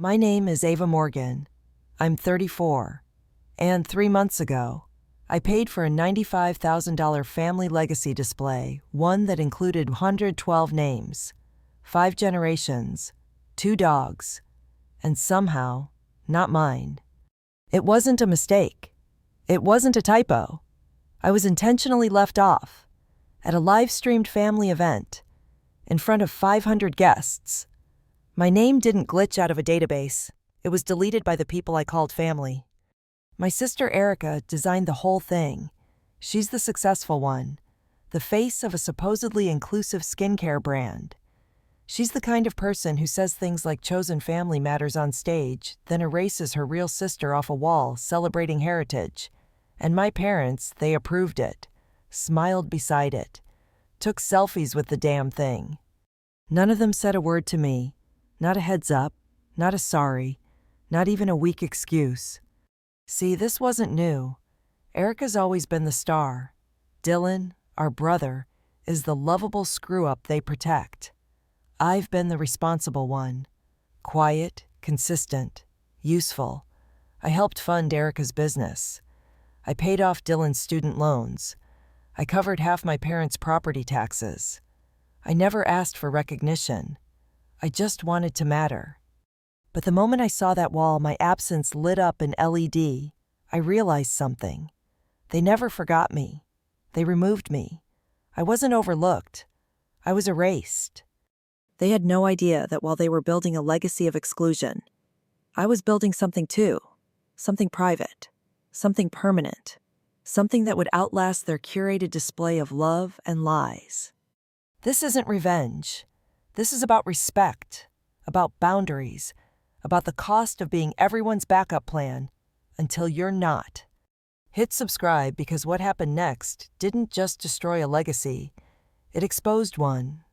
My name is Ava Morgan. I'm 34. And 3 months ago, I paid for a $95,000 family legacy display, one that included 112 names, 5 generations, 2 dogs, and somehow, not mine. It wasn't a mistake. It wasn't a typo. I was intentionally left off at a live-streamed family event in front of 500 guests. My name didn't glitch out of a database. It was deleted by the people I called family. My sister Erica designed the whole thing. She's the successful one, the face of a supposedly inclusive skincare brand. She's the kind of person who says things like chosen family matters on stage, then erases her real sister off a wall celebrating heritage. And my parents, they approved it, smiled beside it, took selfies with the damn thing. None of them said a word to me. Not a heads up, not a sorry, not even a weak excuse. See, this wasn't new. Erica's always been the star. Dylan, our brother, is the lovable screw-up they protect. I've been the responsible one. Quiet, consistent, useful. I helped fund Erica's business. I paid off Dylan's student loans. I covered half my parents' property taxes. I never asked for recognition. I just wanted to matter. But the moment I saw that wall, my absence lit up in LED, I realized something. They never forgot me. They removed me. I wasn't overlooked. I was erased. They had no idea that while they were building a legacy of exclusion, I was building something too. Something private. Something permanent. Something that would outlast their curated display of love and lies. This isn't revenge. This is about respect, about boundaries, about the cost of being everyone's backup plan until you're not. Hit subscribe because what happened next didn't just destroy a legacy, it exposed one.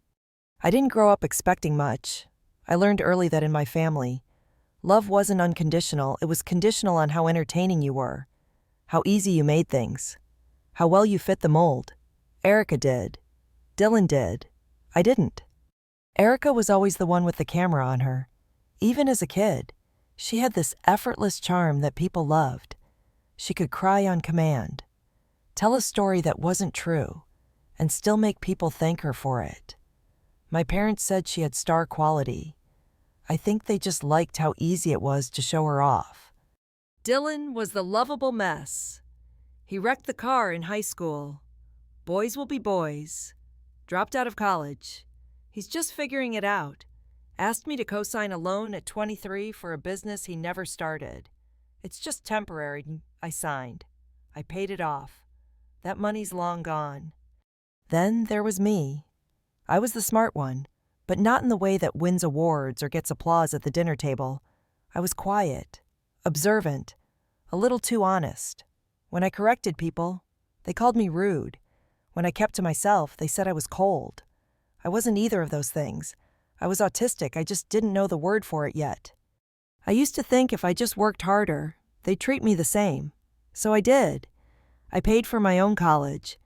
I didn't grow up expecting much. I learned early that in my family, love wasn't unconditional, it was conditional on how entertaining you were, how easy you made things, how well you fit the mold. Erica did. Dylan did. I didn't. Erica was always the one with the camera on her. Even as a kid, she had this effortless charm that people loved. She could cry on command, tell a story that wasn't true, and still make people thank her for it. My parents said she had star quality. I think they just liked how easy it was to show her off. Dylan was the lovable mess. He wrecked the car in high school. Boys will be boys. Dropped out of college. He's just figuring it out. Asked me to co-sign a loan at 23 for a business he never started. It's just temporary, I signed. I paid it off. That money's long gone. Then there was me. I was the smart one, but not in the way that wins awards or gets applause at the dinner table. I was quiet, observant, a little too honest. When I corrected people, they called me rude. When I kept to myself, they said I was cold. I wasn't either of those things. I was autistic, I just didn't know the word for it yet. I used to think if I just worked harder, they'd treat me the same. So I did. I paid for my own college,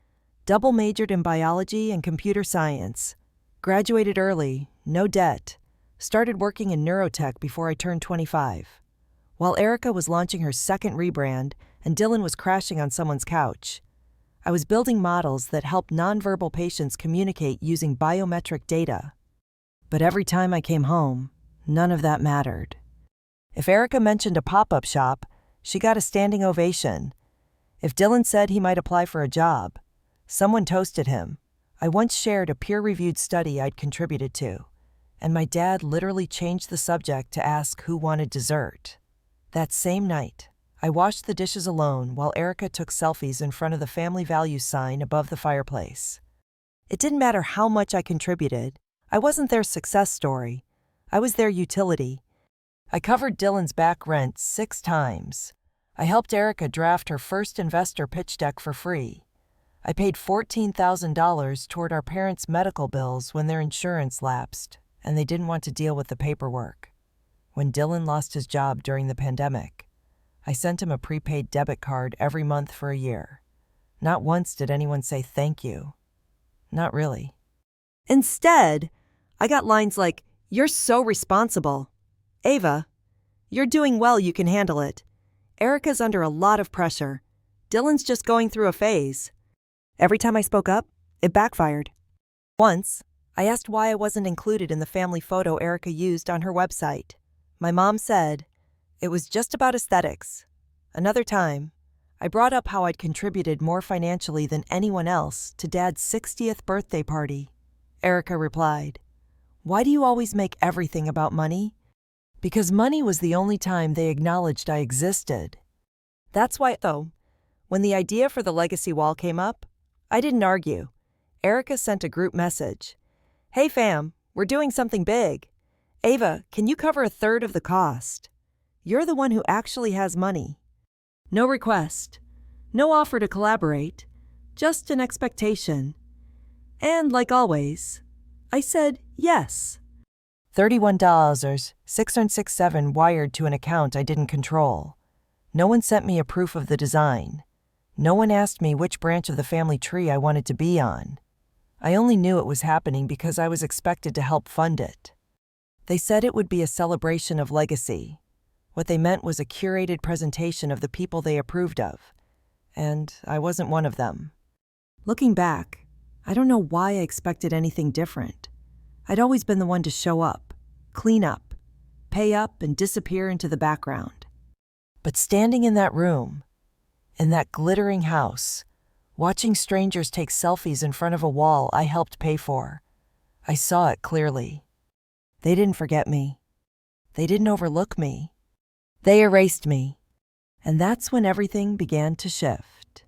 double majored in biology and computer science, graduated early, no debt, started working in neurotech before I turned 25. While Erica was launching her second rebrand and Dylan was crashing on someone's couch, I was building models that help nonverbal patients communicate using biometric data. But every time I came home, none of that mattered. If Erica mentioned a pop-up shop, she got a standing ovation. If Dylan said he might apply for a job, someone toasted him. I once shared a peer-reviewed study I'd contributed to, and my dad literally changed the subject to ask who wanted dessert. That same night, I washed the dishes alone while Erica took selfies in front of the family values sign above the fireplace. It didn't matter how much I contributed. I wasn't their success story. I was their utility. I covered Dylan's back rent 6 times. I helped Erica draft her first investor pitch deck for free. I paid $14,000 toward our parents' medical bills when their insurance lapsed, and they didn't want to deal with the paperwork. When Dylan lost his job during the pandemic, I sent him a prepaid debit card every month for a year. Not once did anyone say thank you. Not really. Instead, I got lines like, "You're so responsible. Ava, You're doing well, you can handle it. Erica's under a lot of pressure. Dylan's just going through a phase. Every time I spoke up, it backfired. Once, I asked why I wasn't included in the family photo Erica used on her website. My mom said it was just about aesthetics. Another time, I brought up how I'd contributed more financially than anyone else to Dad's 60th birthday party. Erica replied, "Why do you always make everything about money?" Because money was the only time they acknowledged I existed. That's why, though, when the idea for the legacy wall came up, I didn't argue. Erica sent a group message. "Hey fam, we're doing something big. Ava, can you cover a third of the cost? You're the one who actually has money." No request, no offer to collaborate, just an expectation. And like always, I said yes. $31.667 wired to an account I didn't control. No one sent me a proof of the design. No one asked me which branch of the family tree I wanted to be on. I only knew it was happening because I was expected to help fund it. They said it would be a celebration of legacy. What they meant was a curated presentation of the people they approved of. And I wasn't one of them. Looking back, I don't know why I expected anything different. I'd always been the one to show up, clean up, pay up, and disappear into the background. But standing in that room, in that glittering house, watching strangers take selfies in front of a wall I helped pay for, I saw it clearly. They didn't forget me. They didn't overlook me. They erased me. And that's when everything began to shift.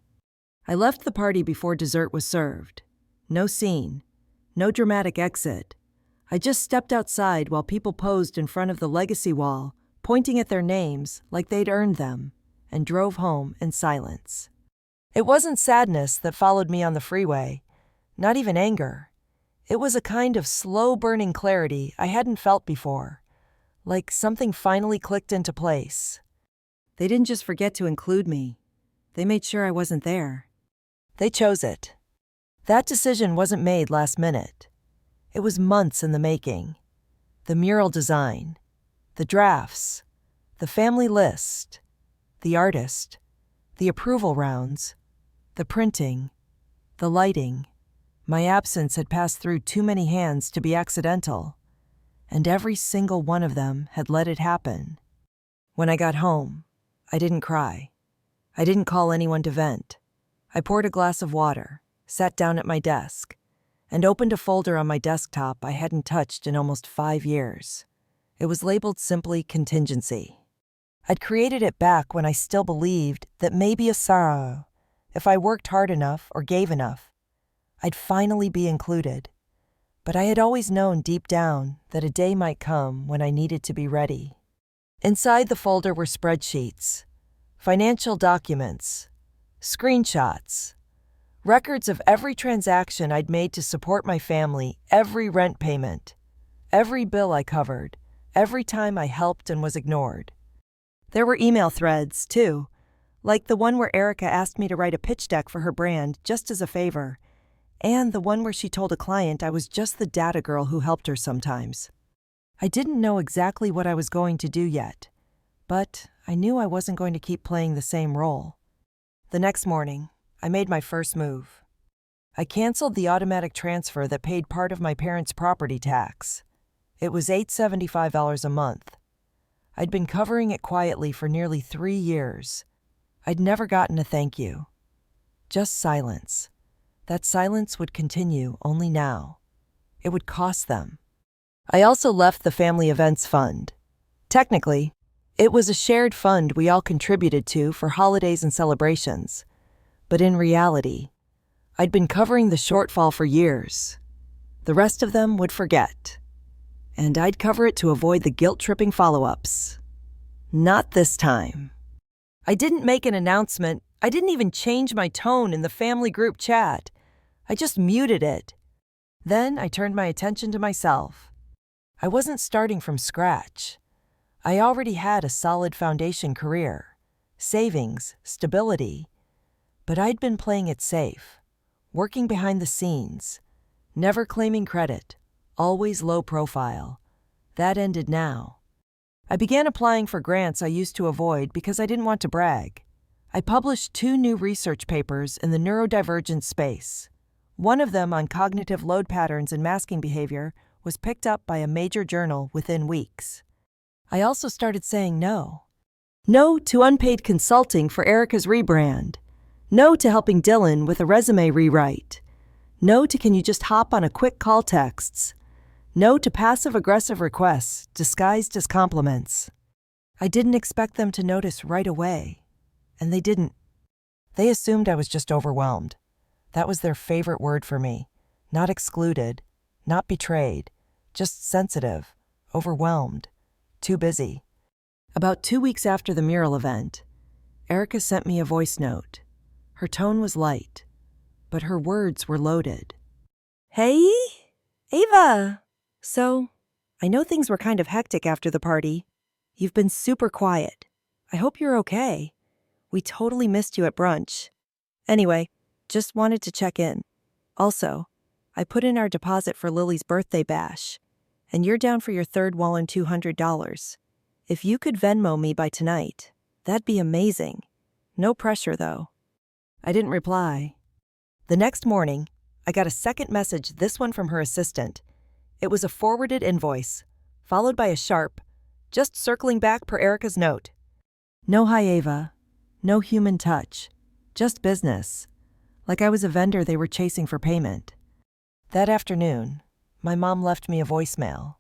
I left the party before dessert was served. No scene, no dramatic exit. I just stepped outside while people posed in front of the legacy wall, pointing at their names like they'd earned them, and drove home in silence. It wasn't sadness that followed me on the freeway, not even anger. It was a kind of slow-burning clarity I hadn't felt before, like something finally clicked into place. They didn't just forget to include me. They made sure I wasn't there. They chose it. That decision wasn't made last minute. It was months in the making. The mural design, the drafts, the family list, the artist, the approval rounds, the printing, the lighting. My absence had passed through too many hands to be accidental, and every single one of them had let it happen. When I got home, I didn't cry. I didn't call anyone to vent. I poured a glass of water, sat down at my desk, and opened a folder on my desktop I hadn't touched in almost 5 years. It was labeled simply contingency. I'd created it back when I still believed that maybe a sorrow, if I worked hard enough or gave enough, I'd finally be included. But I had always known deep down that a day might come when I needed to be ready. Inside the folder were spreadsheets, financial documents, screenshots, records of every transaction I'd made to support my family, every rent payment, every bill I covered, every time I helped and was ignored. There were email threads, too, like the one where Erica asked me to write a pitch deck for her brand just as a favor, and the one where she told a client I was just the data girl who helped her sometimes. I didn't know exactly what I was going to do yet, but I knew I wasn't going to keep playing the same role. The next morning, I made my first move. I canceled the automatic transfer that paid part of my parents' property tax. It was $875 a month. I'd been covering it quietly for nearly 3 years. I'd never gotten a thank you. Just silence. That silence would continue only now. It would cost them. I also left the family events fund. Technically, it was a shared fund we all contributed to for holidays and celebrations. But in reality, I'd been covering the shortfall for years. The rest of them would forget. And I'd cover it to avoid the guilt-tripping follow-ups. Not this time. I didn't make an announcement. I didn't even change my tone in the family group chat. I just muted it. Then I turned my attention to myself. I wasn't starting from scratch. I already had a solid foundation career, savings, stability. But I'd been playing it safe, working behind the scenes, never claiming credit, always low profile. That ended now. I began applying for grants I used to avoid because I didn't want to brag. I published 2 new research papers in the neurodivergent space. One of them on cognitive load patterns and masking behavior was picked up by a major journal within weeks. I also started saying no. No to unpaid consulting for Erica's rebrand. No to helping Dylan with a resume rewrite. No to can you just hop on a quick call texts. No to passive-aggressive requests disguised as compliments. I didn't expect them to notice right away, and they didn't. They assumed I was just overwhelmed. That was their favorite word for me. Not excluded, not betrayed, just sensitive, overwhelmed, too busy. About 2 weeks after the mural event, Erica sent me a voice note. Her tone was light, but her words were loaded. Hey, Ava. So, I know things were kind of hectic after the party. You've been super quiet. I hope you're okay. We totally missed you at brunch. Anyway, just wanted to check in. Also, I put in our deposit for Lily's birthday bash, and you're down for your third Wallen $200. If you could Venmo me by tonight, that'd be amazing. No pressure, though. I didn't reply. The next morning, I got a second message, this one from her assistant. It was a forwarded invoice, followed by a sharp, just circling back per Erica's note. No hi Ava, no human touch, just business. Like I was a vendor they were chasing for payment. That afternoon, my mom left me a voicemail.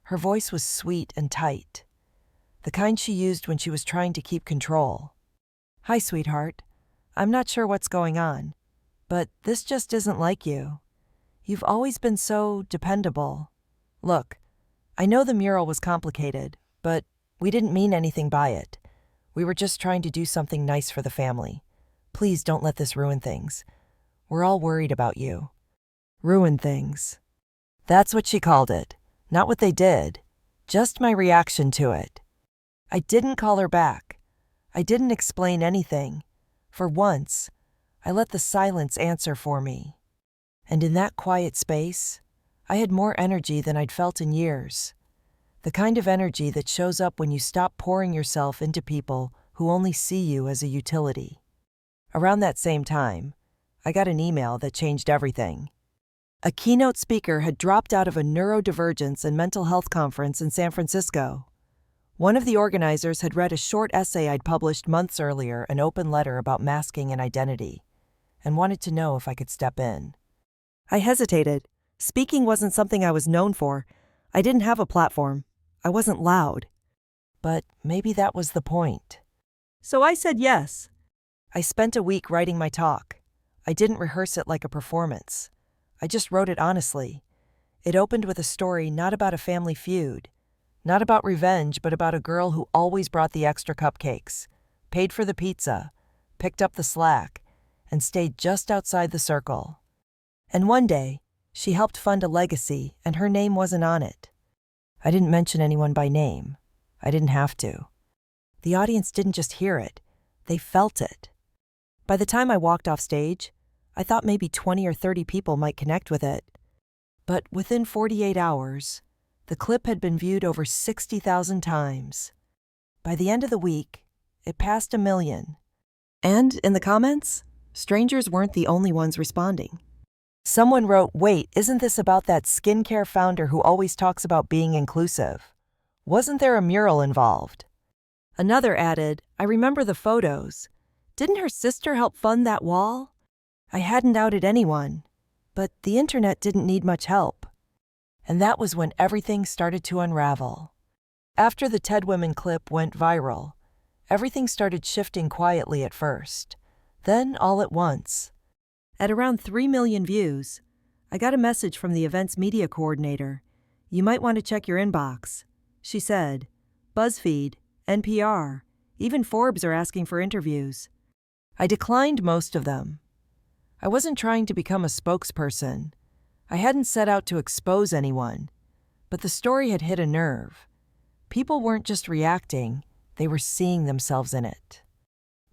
Her voice was sweet and tight, the kind she used when she was trying to keep control. Hi, sweetheart. I'm not sure what's going on, but this just isn't like you. You've always been so dependable. Look, I know the mural was complicated, but we didn't mean anything by it. We were just trying to do something nice for the family. Please don't let this ruin things. We're all worried about you. Ruin things. That's what she called it. Not what they did. Just my reaction to it. I didn't call her back. I didn't explain anything. For once, I let the silence answer for me. And in that quiet space, I had more energy than I'd felt in years. The kind of energy that shows up when you stop pouring yourself into people who only see you as a utility. Around that same time, I got an email that changed everything. A keynote speaker had dropped out of a neurodivergence and mental health conference in San Francisco. One of the organizers had read a short essay I'd published months earlier, an open letter about masking and identity, and wanted to know if I could step in. I hesitated. Speaking wasn't something I was known for. I didn't have a platform. I wasn't loud. But maybe that was the point. So I said yes. I spent a week writing my talk. I didn't rehearse it like a performance. I just wrote it honestly. It opened with a story not about a family feud, not about revenge, but about a girl who always brought the extra cupcakes, paid for the pizza, picked up the slack, and stayed just outside the circle. And one day, she helped fund a legacy, and her name wasn't on it. I didn't mention anyone by name. I didn't have to. The audience didn't just hear it, they felt it. By the time I walked off stage, I thought maybe 20 or 30 people might connect with it. But within 48 hours, the clip had been viewed over 60,000 times. By the end of the week, it passed 1 million. And in the comments, strangers weren't the only ones responding. Someone wrote, "Wait, isn't this about that skincare founder who always talks about being inclusive? Wasn't there a mural involved?" Another added, "I remember the photos. Didn't her sister help fund that wall?" I hadn't outed anyone, but the internet didn't need much help. And that was when everything started to unravel. After the TED Women clip went viral, everything started shifting quietly at first. Then, all at once, at around 3 million views, I got a message from the event's media coordinator. "You might want to check your inbox," she said. BuzzFeed, NPR, even Forbes are asking for interviews. I declined most of them. I wasn't trying to become a spokesperson. I hadn't set out to expose anyone, but the story had hit a nerve. People weren't just reacting, they were seeing themselves in it.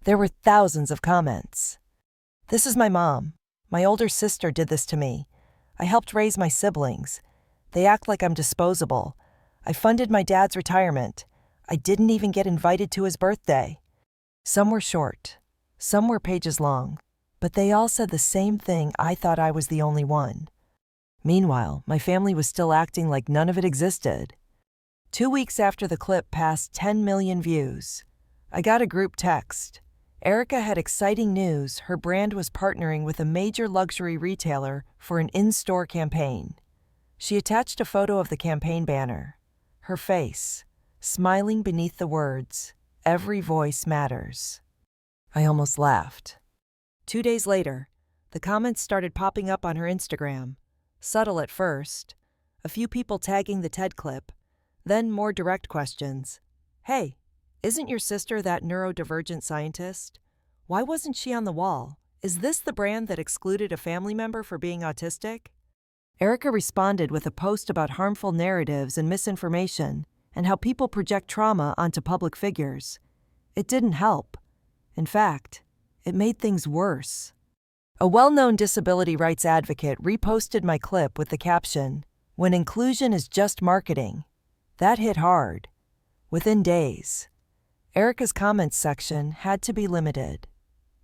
There were thousands of comments. "This is my mom. My older sister did this to me. I helped raise my siblings. They act like I'm disposable. I funded my dad's retirement. I didn't even get invited to his birthday. Some were short, some were pages long, but they all said the same thing. I thought I was the only one. Meanwhile, my family was still acting like none of it existed. 2 weeks after the clip passed 10 million views, I got a group text. Erica had exciting news. Her brand was partnering with a major luxury retailer for an in-store campaign. She attached a photo of the campaign banner, her face, smiling beneath the words, "Every voice matters." I almost laughed. 2 days later, the comments started popping up on her Instagram. Subtle at first, a few people tagging the TED clip, then more direct questions. "Hey, isn't your sister that neurodivergent scientist? Why wasn't she on the wall? Is this the brand that excluded a family member for being autistic?" Erica responded with a post about harmful narratives and misinformation and how people project trauma onto public figures. It didn't help. In fact, it made things worse. A well-known disability rights advocate reposted my clip with the caption, "When inclusion is just marketing." That hit hard. Within days, Erica's comments section had to be limited,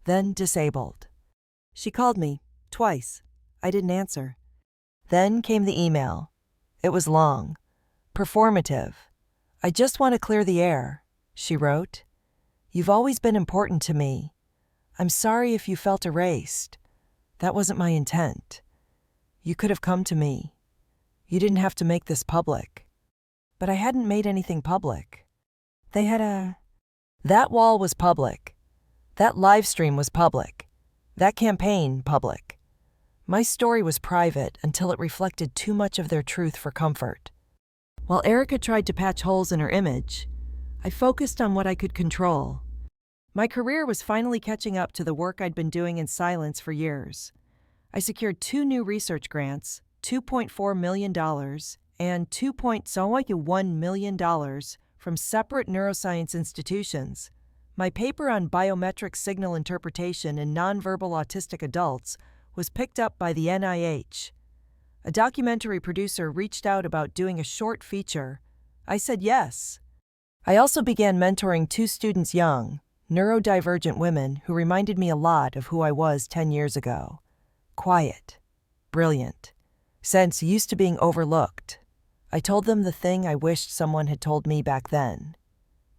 then disabled. She called me, twice. I didn't answer. Then came the email. It was long, performative. "I just want to clear the air," she wrote. "You've always been important to me. I'm sorry if you felt erased. That wasn't my intent. You could have come to me. You didn't have to make this public." But I hadn't made anything public. That wall was public. That live stream was public. That campaign public. My story was private until it reflected too much of their truth for comfort. While Erica tried to patch holes in her image, I focused on what I could control. My career was finally catching up to the work I'd been doing in silence for years. I secured 2 new research grants, $2.4 million and $2.01 million from separate neuroscience institutions. My paper on biometric signal interpretation in nonverbal autistic adults was picked up by the NIH. A documentary producer reached out about doing a short feature. I said yes. I also began mentoring 2 students, young, neurodivergent women who reminded me a lot of who I was 10 years ago. Quiet, brilliant, sense used to being overlooked. I told them the thing I wished someone had told me back then.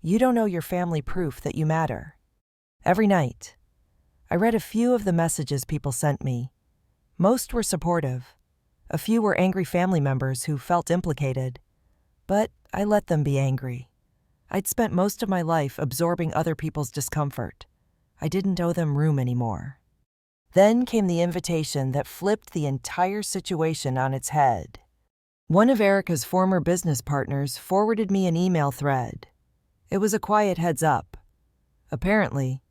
You don't know your family proof that you matter. Every night, I read a few of the messages people sent me. Most were supportive. A few were angry family members who felt implicated. But I let them be angry. I'd spent most of my life absorbing other people's discomfort. I didn't owe them room anymore. Then came the invitation that flipped the entire situation on its head. One of Erica's former business partners forwarded me an email thread. It was a quiet heads up. Apparently,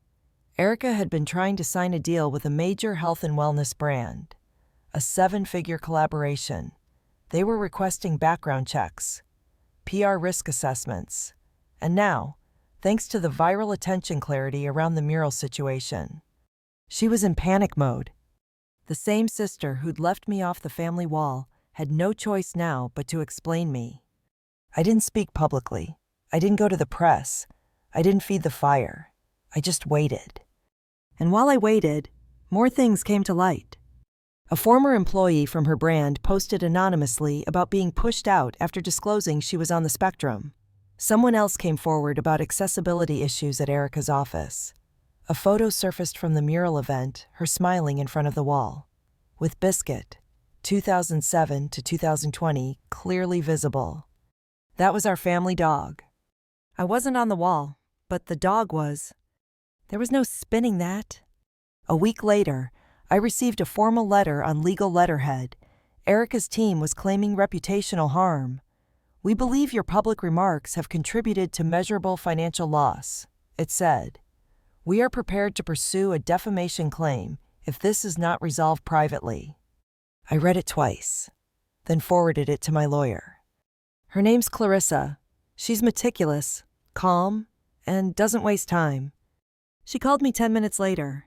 Erica had been trying to sign a deal with a major health and wellness brand, a 7-figure collaboration. They were requesting background checks, PR risk assessments, and now, thanks to the viral attention clarity around the mural situation, she was in panic mode. The same sister who'd left me off the family wall had no choice now but to explain me. I didn't speak publicly. I didn't go to the press. I didn't feed the fire. I just waited. And while I waited, more things came to light. A former employee from her brand posted anonymously about being pushed out after disclosing she was on the spectrum. Someone else came forward about accessibility issues at Erica's office. A photo surfaced from the mural event, her smiling in front of the wall, with Biscuit, 2007 to 2020, clearly visible. That was our family dog. I wasn't on the wall, but the dog was. There was no spinning that. A week later, I received a formal letter on legal letterhead. Erica's team was claiming reputational harm. "We believe your public remarks have contributed to measurable financial loss," it said. "We are prepared to pursue a defamation claim if this is not resolved privately." I read it twice, then forwarded it to my lawyer. Her name's Clarissa. She's meticulous, calm, and doesn't waste time. She called me 10 minutes later.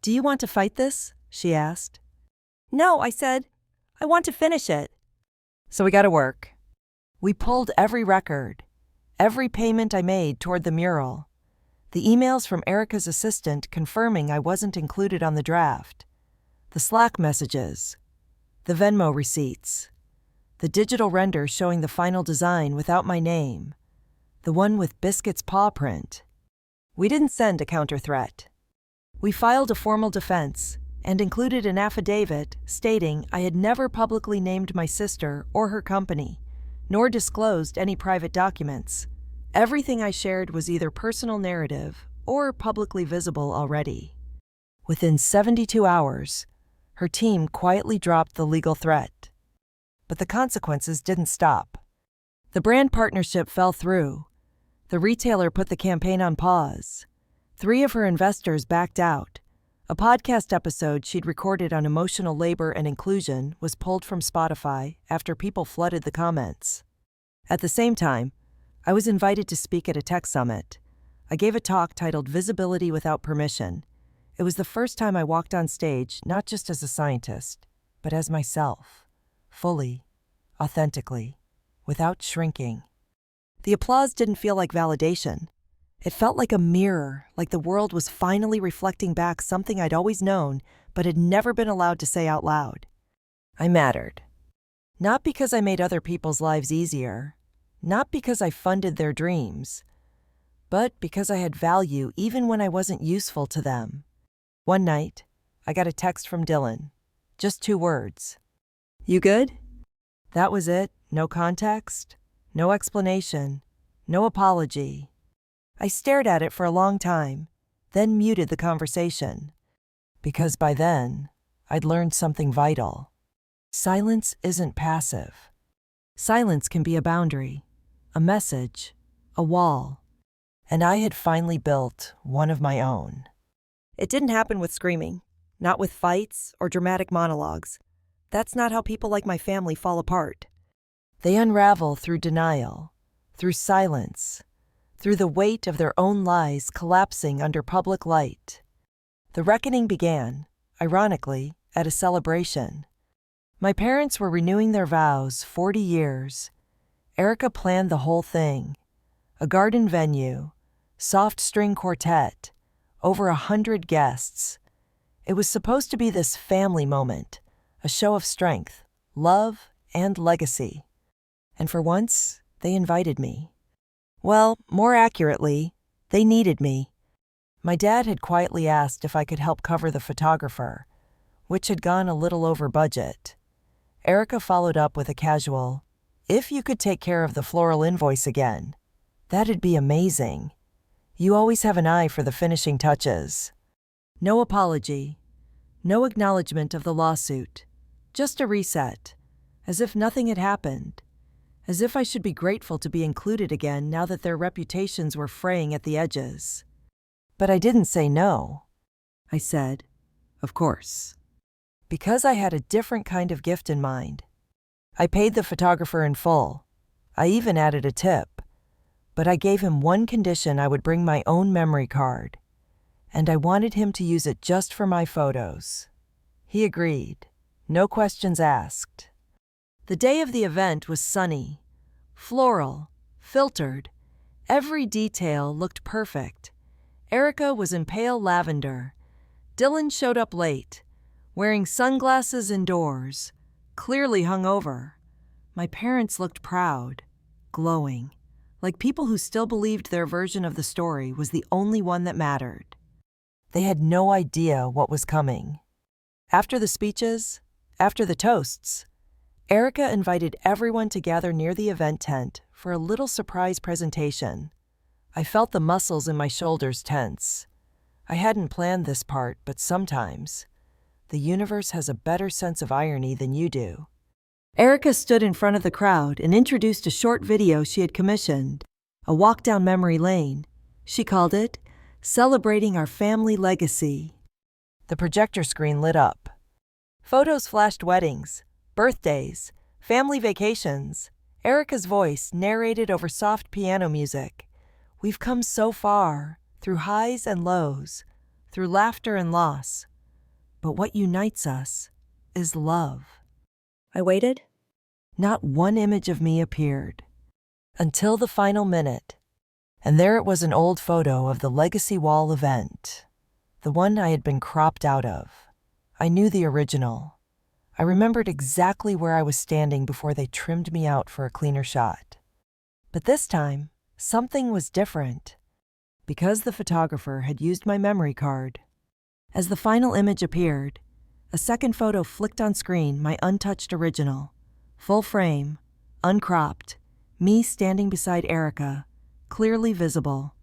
"Do you want to fight this?" she asked. "No," I said. "I want to finish it." So we got to work. We pulled every record, every payment I made toward the mural, the emails from Erica's assistant confirming I wasn't included on the draft, the Slack messages, the Venmo receipts, the digital render showing the final design without my name, the one with Biscuit's paw print. We didn't send a counter-threat. We filed a formal defense and included an affidavit stating I had never publicly named my sister or her company, nor disclosed any private documents. Everything I shared was either personal narrative or publicly visible already. Within 72 hours, her team quietly dropped the legal threat. But the consequences didn't stop. The brand partnership fell through. The retailer put the campaign on pause. 3 of her investors backed out. A podcast episode she'd recorded on emotional labor and inclusion was pulled from Spotify after people flooded the comments. At the same time, I was invited to speak at a tech summit. I gave a talk titled Visibility Without Permission. It was the first time I walked on stage not just as a scientist, but as myself, fully, authentically, without shrinking. The applause didn't feel like validation. It felt like a mirror, like the world was finally reflecting back something I'd always known but had never been allowed to say out loud. I mattered. Not because I made other people's lives easier, not because I funded their dreams, but because I had value even when I wasn't useful to them. One night, I got a text from Dylan. Just 2 words. "You good?" That was it. No context, no explanation, no apology. I stared at it for a long time, then muted the conversation. Because by then, I'd learned something vital. Silence isn't passive. Silence can be a boundary, a message, a wall. And I had finally built one of my own. It didn't happen with screaming, not with fights or dramatic monologues. That's not how people like my family fall apart. They unravel through denial, through silence, through the weight of their own lies collapsing under public light. The reckoning began, ironically, at a celebration. My parents were renewing their vows 40 years. Erica planned the whole thing. A garden venue, soft string quartet, over 100 guests. It was supposed to be this family moment, a show of strength, love, and legacy. And for once, they invited me. Well, more accurately, they needed me. My dad had quietly asked if I could help cover the photographer, which had gone a little over budget. Erica followed up with a casual, "If you could take care of the floral invoice again, that'd be amazing. You always have an eye for the finishing touches." No apology, no acknowledgement of the lawsuit, just a reset, as if nothing had happened. As if I should be grateful to be included again now that their reputations were fraying at the edges. But I didn't say no. I said, of course. Because I had a different kind of gift in mind. I paid the photographer in full. I even added a tip. But I gave him one condition: I would bring my own memory card. And I wanted him to use it just for my photos. He agreed. No questions asked. The day of the event was sunny, floral, filtered. Every detail looked perfect. Erica was in pale lavender. Dylan showed up late, wearing sunglasses indoors, clearly hungover. My parents looked proud, glowing, like people who still believed their version of the story was the only one that mattered. They had no idea what was coming. After the speeches, after the toasts, Erica invited everyone to gather near the event tent for a little surprise presentation. I felt the muscles in my shoulders tense. I hadn't planned this part, but sometimes the universe has a better sense of irony than you do. Erica stood in front of the crowd and introduced a short video she had commissioned, a walk down memory lane. She called it Celebrating Our Family Legacy. The projector screen lit up. Photos flashed weddings, birthdays, family vacations. Erica's voice narrated over soft piano music. We've come so far, through highs and lows, through laughter and loss. But what unites us is love. I waited. Not one image of me appeared. Until the final minute. And there it was, an old photo of the Legacy Wall event. The one I had been cropped out of. I knew the original. I remembered exactly where I was standing before they trimmed me out for a cleaner shot. But this time, something was different. Because the photographer had used my memory card. As the final image appeared, a second photo flicked on screen, my untouched original. Full frame, uncropped, me standing beside Erica, clearly visible.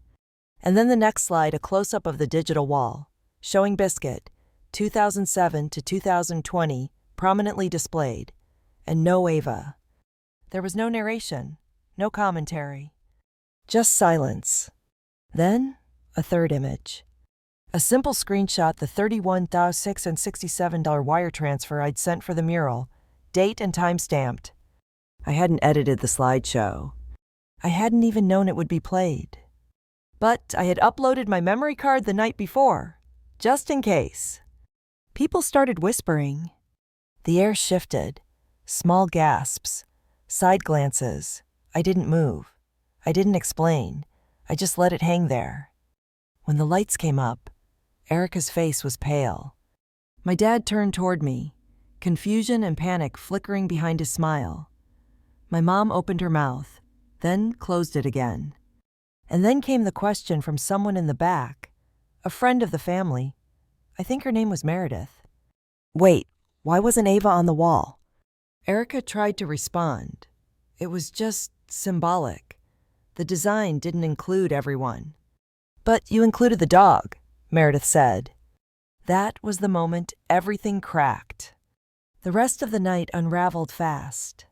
And then the next slide, a close-up of the digital wall, showing Biscuit, 2007 to 2020, prominently displayed, and no Ava. There was no narration, no commentary, just silence. Then, a third image. A simple screenshot, the $31,667 wire transfer I'd sent for the mural, date and time stamped. I hadn't edited the slideshow. I hadn't even known it would be played. But I had uploaded my memory card the night before, just in case. People started whispering. The air shifted. Small gasps. Side glances. I didn't move. I didn't explain. I just let it hang there. When the lights came up, Erica's face was pale. My dad turned toward me, confusion and panic flickering behind his smile. My mom opened her mouth, then closed it again. And then came the question from someone in the back, a friend of the family. I think her name was Meredith. Wait, why wasn't Ava on the wall? Erica tried to respond. It was just symbolic. The design didn't include everyone. But you included the dog, Meredith said. That was the moment everything cracked. The rest of the night unraveled fast.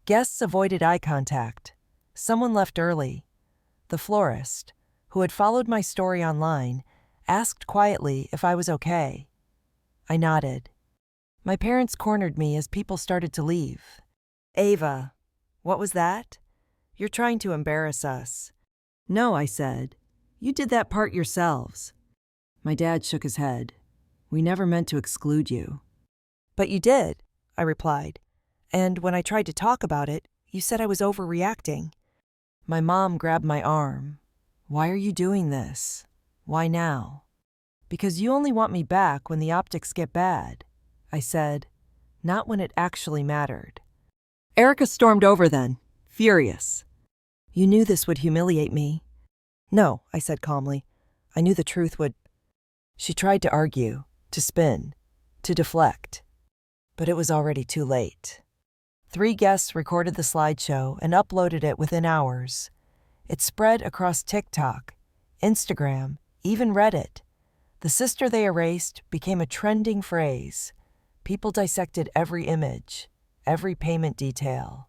Guests avoided eye contact. Someone left early. The florist, who had followed my story online, asked quietly if I was okay. I nodded. My parents cornered me as people started to leave. Ava, what was that? You're trying to embarrass us. No, I said. You did that part yourselves. My dad shook his head. We never meant to exclude you. But you did, I replied. And when I tried to talk about it, you said I was overreacting. My mom grabbed my arm. Why are you doing this? Why now? Because you only want me back when the optics get bad, I said, not when it actually mattered. Erica stormed over then, furious. You knew this would humiliate me. No, I said calmly. I knew the truth would. She tried to argue, to spin, to deflect. But it was already too late. 3 guests recorded the slideshow and uploaded it within hours. It spread across TikTok, Instagram, even Reddit. The sister they erased became a trending phrase. People dissected every image, every payment detail.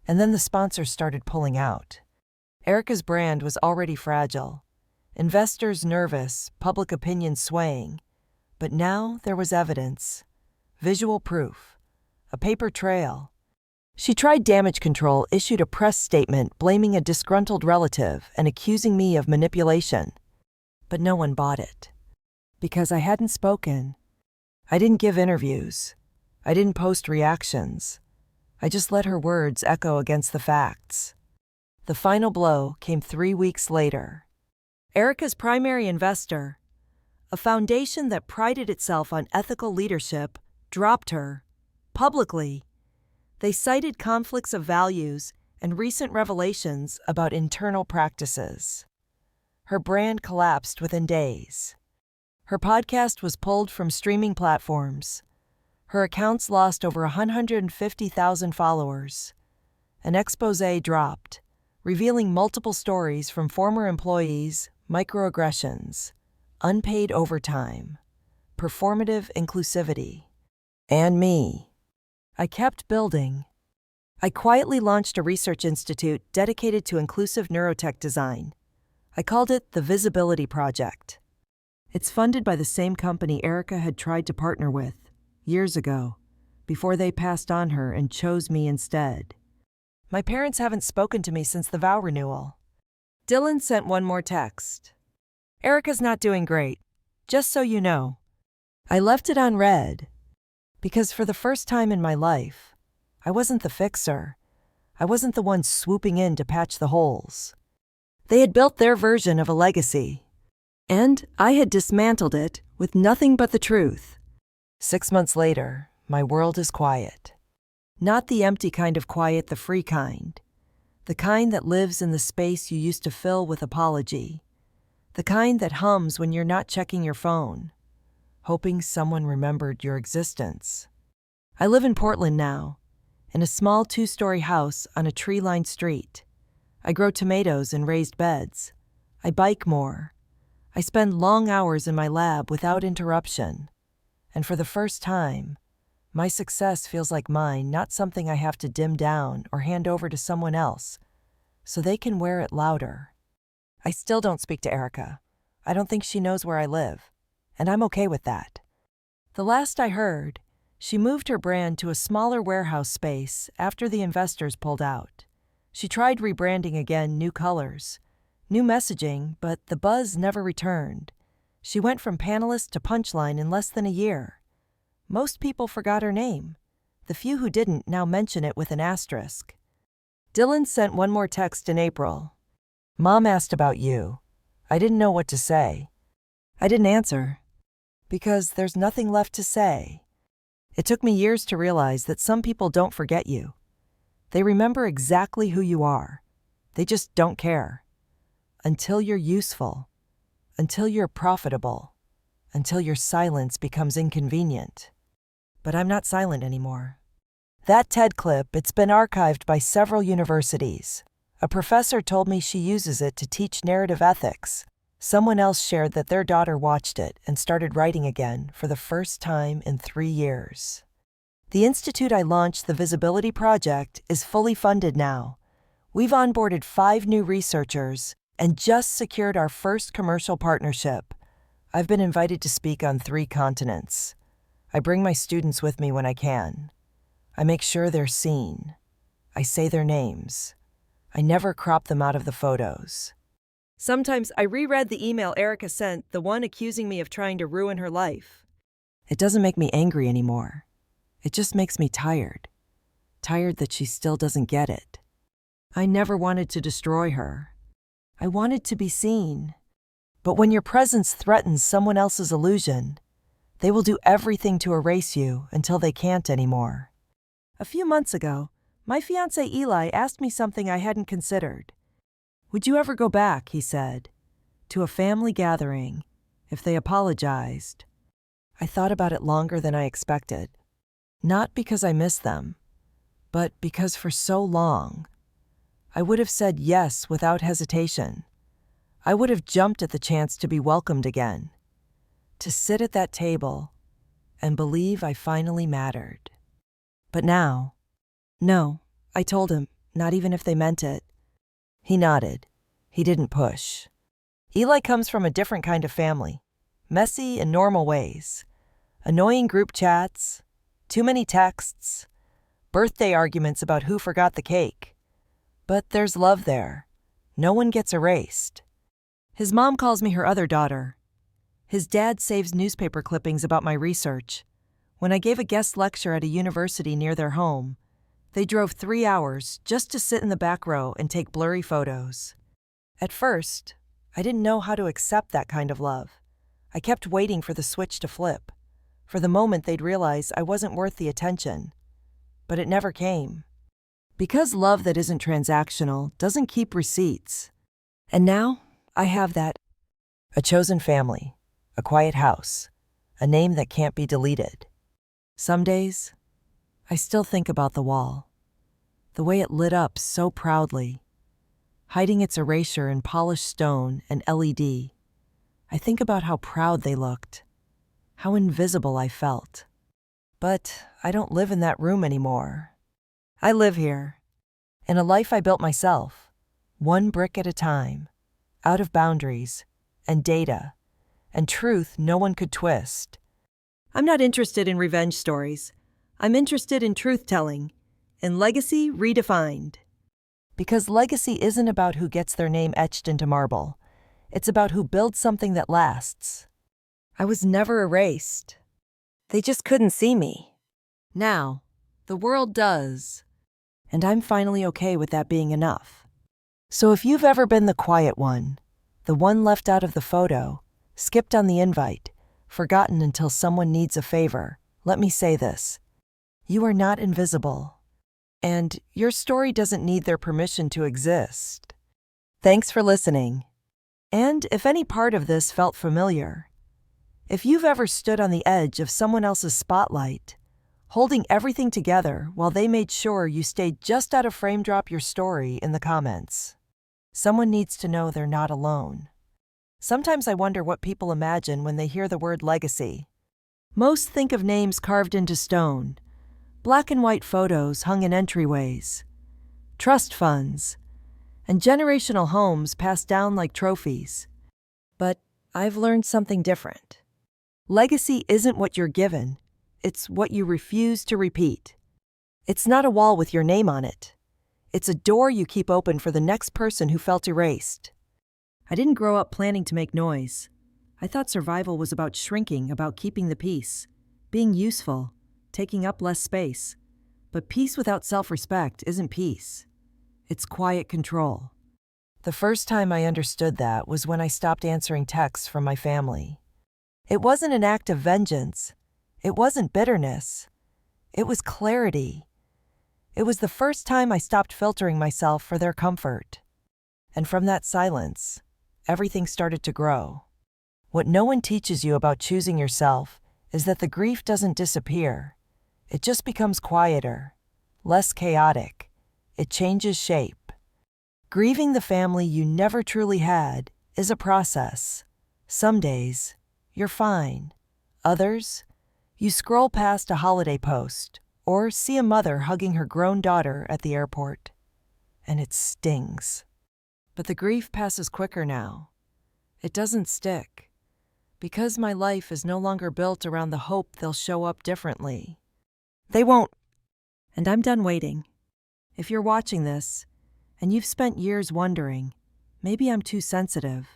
And then the sponsors started pulling out. Erica's brand was already fragile. Investors nervous, public opinion swaying. But now there was evidence. Visual proof. A paper trail. She tried damage control, issued a press statement blaming a disgruntled relative and accusing me of manipulation. But no one bought it. Because I hadn't spoken. I didn't give interviews. I didn't post reactions. I just let her words echo against the facts. The final blow came 3 weeks later. Erica's primary investor, a foundation that prided itself on ethical leadership, dropped her, publicly. They cited conflicts of values and recent revelations about internal practices. Her brand collapsed within days. Her podcast was pulled from streaming platforms. Her accounts lost over 150,000 followers. An exposé dropped, revealing multiple stories from former employees, microaggressions, unpaid overtime, performative inclusivity, and me. I kept building. I quietly launched a research institute dedicated to inclusive neurotech design. I called it the Visibility Project. It's funded by the same company Erica had tried to partner with years ago, before they passed on her and chose me instead. My parents haven't spoken to me since the vow renewal. Dylan sent one more text. Erica's not doing great, just so you know. I left it on read, because for the first time in my life, I wasn't the fixer. I wasn't the one swooping in to patch the holes. They had built their version of a legacy, and I had dismantled it with nothing but the truth. 6 months later, my world is quiet. Not the empty kind of quiet, the free kind. The kind that lives in the space you used to fill with apology. The kind that hums when you're not checking your phone, hoping someone remembered your existence. I live in Portland now, in a small 2-story house on a tree-lined street. I grow tomatoes in raised beds. I bike more. I spend long hours in my lab without interruption. And for the first time, my success feels like mine, not something I have to dim down or hand over to someone else, so they can wear it louder. I still don't speak to Erica. I don't think she knows where I live, and I'm okay with that. The last I heard, she moved her brand to a smaller warehouse space after the investors pulled out. She tried rebranding again, new colors, new messaging, but the buzz never returned. She went from panelist to punchline in less than a year. Most people forgot her name. The few who didn't now mention it with an asterisk. Dylan sent one more text in April. Mom asked about you. I didn't know what to say. I didn't answer, because there's nothing left to say. It took me years to realize that some people don't forget you. They remember exactly who you are. They just don't care. Until you're useful. Until you're profitable. Until your silence becomes inconvenient. But I'm not silent anymore. That TED clip, it's been archived by several universities. A professor told me she uses it to teach narrative ethics. Someone else shared that their daughter watched it and started writing again for the first time in 3 years. The institute I launched, the Visibility Project, is fully funded now. We've onboarded 5 new researchers and just secured our first commercial partnership. I've been invited to speak on 3 continents. I bring my students with me when I can. I make sure they're seen. I say their names. I never crop them out of the photos. Sometimes I reread the email Erica sent, the one accusing me of trying to ruin her life. It doesn't make me angry anymore. It just makes me tired. Tired that she still doesn't get it. I never wanted to destroy her. I wanted to be seen. But when your presence threatens someone else's illusion, they will do everything to erase you until they can't anymore. A few months ago, my fiancé Eli asked me something I hadn't considered. Would you ever go back, he said, to a family gathering if they apologized? I thought about it longer than I expected. Not because I miss them, but because for so long, I would have said yes without hesitation. I would have jumped at the chance to be welcomed again, to sit at that table and believe I finally mattered. But now, no, I told him, not even if they meant it. He nodded. He didn't push. Eli comes from a different kind of family, messy in normal ways. Annoying group chats, too many texts, birthday arguments about who forgot the cake. But there's love there. No one gets erased. His mom calls me her other daughter. His dad saves newspaper clippings about my research. When I gave a guest lecture at a university near their home, they drove 3 hours just to sit in the back row and take blurry photos. At first, I didn't know how to accept that kind of love. I kept waiting for the switch to flip, for the moment they'd realize I wasn't worth the attention. But it never came. Because love that isn't transactional doesn't keep receipts. And now, I have that. A chosen family, a quiet house, a name that can't be deleted. Some days, I still think about the wall, the way it lit up so proudly, hiding its erasure in polished stone and LED. I think about how proud they looked, how invisible I felt. But I don't live in that room anymore. I live here, in a life I built myself, one brick at a time, out of boundaries, and data, and truth no one could twist. I'm not interested in revenge stories. I'm interested in truth-telling, in legacy redefined. Because legacy isn't about who gets their name etched into marble. It's about who builds something that lasts. I was never erased. They just couldn't see me. Now, the world does. And I'm finally okay with that being enough. So if you've ever been the quiet one, the one left out of the photo, skipped on the invite, forgotten until someone needs a favor, let me say this. You are not invisible. And your story doesn't need their permission to exist. Thanks for listening. And if any part of this felt familiar, if you've ever stood on the edge of someone else's spotlight, holding everything together while they made sure you stayed just out of frame, drop your story in the comments. Someone needs to know they're not alone. Sometimes I wonder what people imagine when they hear the word legacy. Most think of names carved into stone, black and white photos hung in entryways, trust funds, and generational homes passed down like trophies. But I've learned something different. Legacy isn't what you're given, it's what you refuse to repeat. It's not a wall with your name on it. It's a door you keep open for the next person who felt erased. I didn't grow up planning to make noise. I thought survival was about shrinking, about keeping the peace, being useful, taking up less space. But peace without self-respect isn't peace. It's quiet control. The first time I understood that was when I stopped answering texts from my family. It wasn't an act of vengeance. It wasn't bitterness. It was clarity. It was the first time I stopped filtering myself for their comfort. And from that silence, everything started to grow. What no one teaches you about choosing yourself is that the grief doesn't disappear. It just becomes quieter, less chaotic. It changes shape. Grieving the family you never truly had is a process. Some days, you're fine. Others, you scroll past a holiday post or see a mother hugging her grown daughter at the airport, and it stings. But the grief passes quicker now. It doesn't stick, because my life is no longer built around the hope they'll show up differently. They won't. And I'm done waiting. If you're watching this, and you've spent years wondering, maybe I'm too sensitive,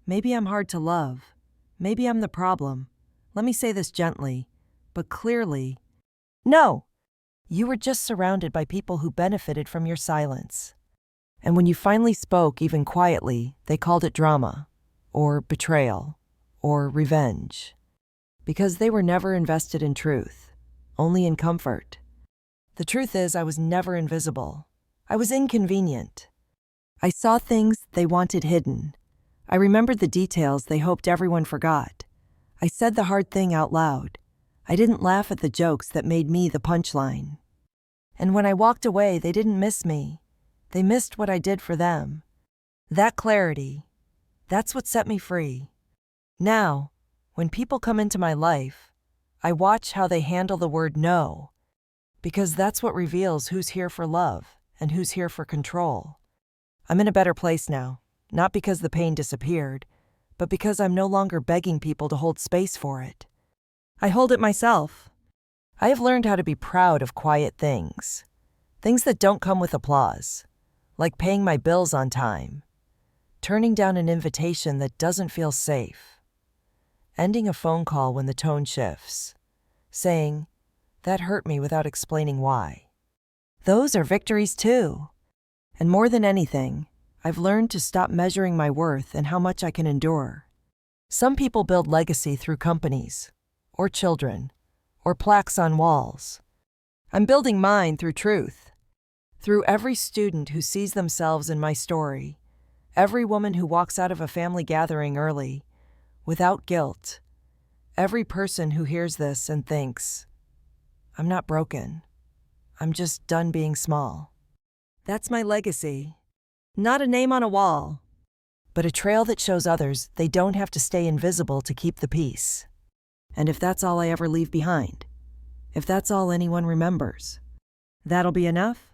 maybe I'm hard to love, maybe I'm the problem, let me say this gently, but clearly, no! You were just surrounded by people who benefited from your silence. And when you finally spoke, even quietly, they called it drama, or betrayal, or revenge. Because they were never invested in truth, only in comfort. The truth is, I was never invisible. I was inconvenient. I saw things they wanted hidden. I remembered the details they hoped everyone forgot. I said the hard thing out loud. I didn't laugh at the jokes that made me the punchline. And when I walked away, they didn't miss me. They missed what I did for them. That clarity, that's what set me free. Now, when people come into my life, I watch how they handle the word no, because that's what reveals who's here for love and who's here for control. I'm in a better place now, not because the pain disappeared, but because I'm no longer begging people to hold space for it. I hold it myself. I have learned how to be proud of quiet things that don't come with applause, like paying my bills on time, turning down an invitation that doesn't feel safe, ending a phone call when the tone shifts, saying, "That hurt me," without explaining why. Those are victories too. And more than anything, I've learned to stop measuring my worth and how much I can endure. Some people build legacy through companies, or children, or plaques on walls. I'm building mine through truth. Through every student who sees themselves in my story, every woman who walks out of a family gathering early, without guilt, every person who hears this and thinks, I'm not broken, I'm just done being small. That's my legacy. Not a name on a wall, but a trail that shows others they don't have to stay invisible to keep the peace. And if that's all I ever leave behind, if that's all anyone remembers, that'll be enough.